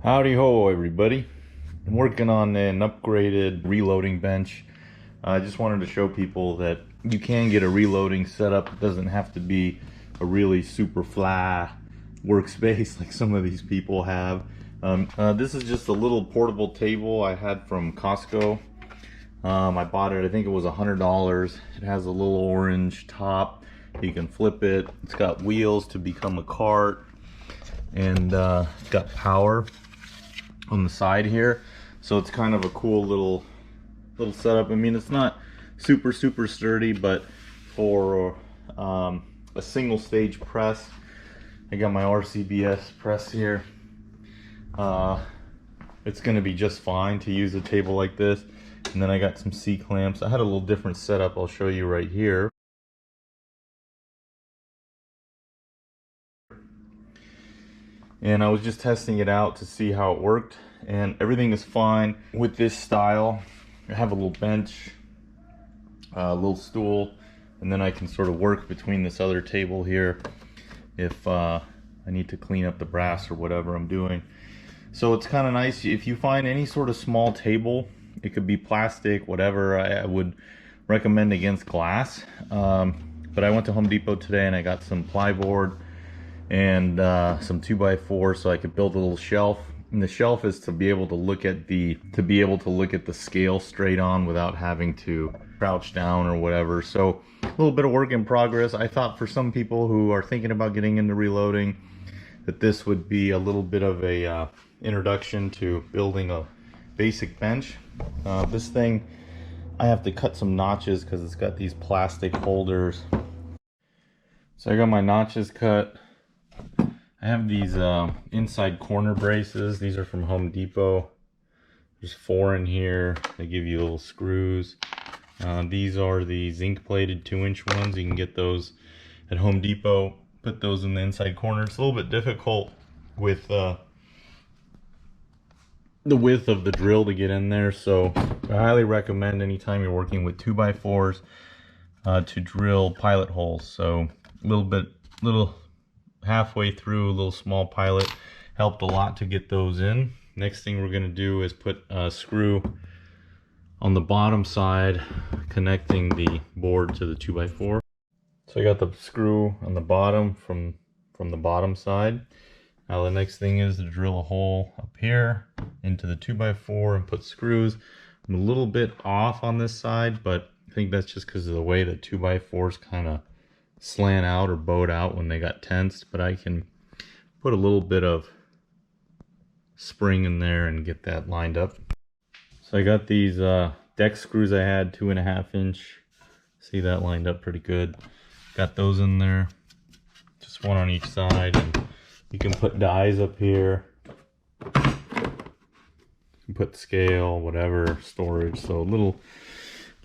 Howdy ho, everybody. I'm working on an upgraded reloading bench. I just wanted to show people that you can get a reloading setup. It doesn't have to be a really super fly workspace like some of these people have. This is just a little portable table I had from Costco. I bought it, I think it was $100. It has a little orange top. You can flip it. It's got wheels to become a cart, and it's got power on the side here, so it's kind of a cool little setup. I mean, it's not super sturdy, but for a single stage press, I got my RCBS press here. It's gonna be just fine to use a table like this. And then I got some C clamps. I had a little different setup I'll show you right here. And I was just testing it out to see how it worked, and everything is fine with this style. I have a little bench, a little stool, and then I can sort of work between this other table here if I need to clean up the brass or whatever I'm doing. So it's kind of nice. If you find any sort of small table, it could be plastic, whatever, I would recommend against glass. But I went to Home Depot today and I got some plyboard and some 2x4 so I could build a little shelf. And the shelf is to be able to look at the scale straight on without having to crouch down or whatever. So a little bit of work in progress. I thought for some people who are thinking about getting into reloading that this would be a little bit of a introduction to building a basic bench. This thing, I have to cut some notches because it's got these plastic holders. So I got my notches cut. I have these inside corner braces. These are from Home Depot. There's 4 in here. They give you little screws. These are the zinc plated 2-inch ones. You can get those at Home Depot. Put those in the inside corner. It's a little bit difficult with the width of the drill to get in there, so I highly recommend anytime you're working with 2x4s to drill pilot holes. So little halfway through, a little small pilot helped a lot to get those in. Next thing we're going to do is put a screw on the bottom side connecting the board to the 2x4. So I got the screw on the bottom from the bottom side. Now the next thing is to drill a hole up here into the 2x4 and put screws. I'm a little bit off on this side, but I think that's just because of the way the 2x4s kind of slant out or bowed out when they got tensed. But I can put a little bit of spring in there and get that lined up. So I got these deck screws I had, 2.5 inch. See, that lined up pretty good. Got those in there, just one on each side. And you can put dies up here. You can put scale, whatever, storage. So a little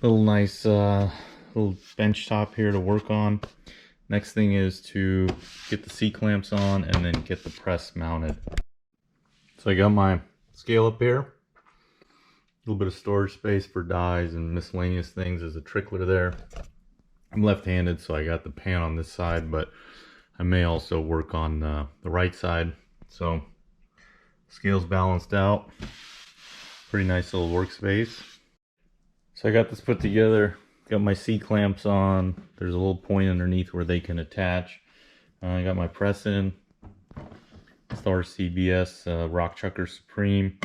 nice little bench top here to work on. Next thing is to get the C clamps on and then get the press mounted. So I got my scale up here. A little bit of storage space for dies and miscellaneous things. There's a trickler there. I'm left-handed, so I got the pan on this side, but I may also work on the right side. So scale's balanced out. Pretty nice little workspace. So I got this put together. Got my C clamps on. There's a little point underneath where they can attach. I got my press in. It's the RCBS Rock Chucker Supreme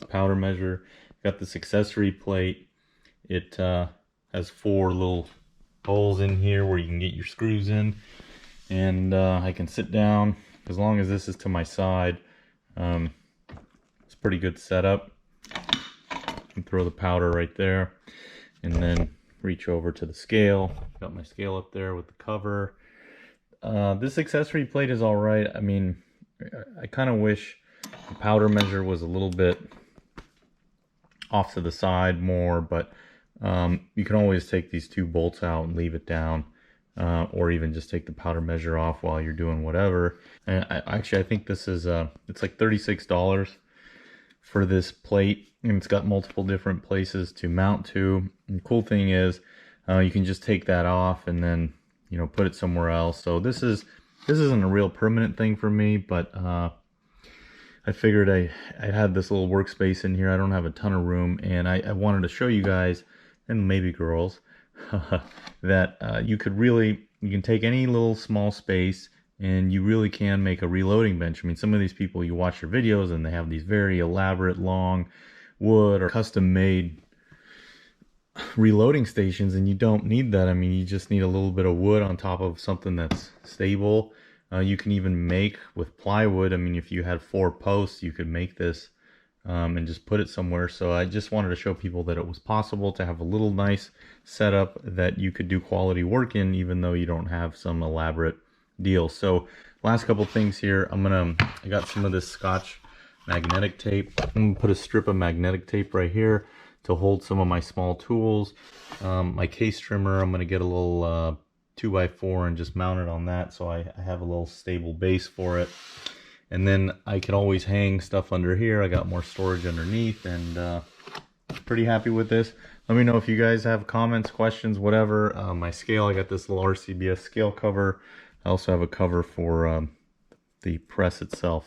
powder measure. Got this accessory plate. It has 4 little holes in here where you can get your screws in. And I can sit down as long as this is to my side. It's a pretty good setup. You can throw the powder right there and then reach over to the scale. Got my scale up there with the cover. This accessory plate is all right. I mean, I kind of wish the powder measure was a little bit off to the side more, but you can always take these 2 bolts out and leave it down. Or even just take the powder measure off while you're doing whatever. And I think this is it's like $36 for this plate, and it's got multiple different places to mount to. And the cool thing is you can just take that off and then, you know, put it somewhere else. So this isn't a real permanent thing for me, but I figured I had this little workspace in here. I don't have a ton of room, and I wanted to show you guys, and maybe girls, that you can take any little small space and you really can make a reloading bench. I mean, some of these people, you watch their videos and they have these very elaborate long wood or custom made reloading stations, and you don't need that. I mean, you just need a little bit of wood on top of something that's stable. You can even make with plywood. I mean, if you had 4 posts, you could make this and just put it somewhere. So I just wanted to show people that it was possible to have a little nice setup that you could do quality work in, even though you don't have some elaborate deal. So last couple things here, I got some of this Scotch magnetic tape. I'm gonna put a strip of magnetic tape right here to hold some of my small tools. My case trimmer, I'm gonna get a little 2x4 and just mount it on that, so I have a little stable base for it. And then I can always hang stuff under here. I got more storage underneath, and pretty happy with this. Let me know if you guys have comments, questions, whatever. My scale, I got this little RCBS scale cover. I also have a cover for the press itself.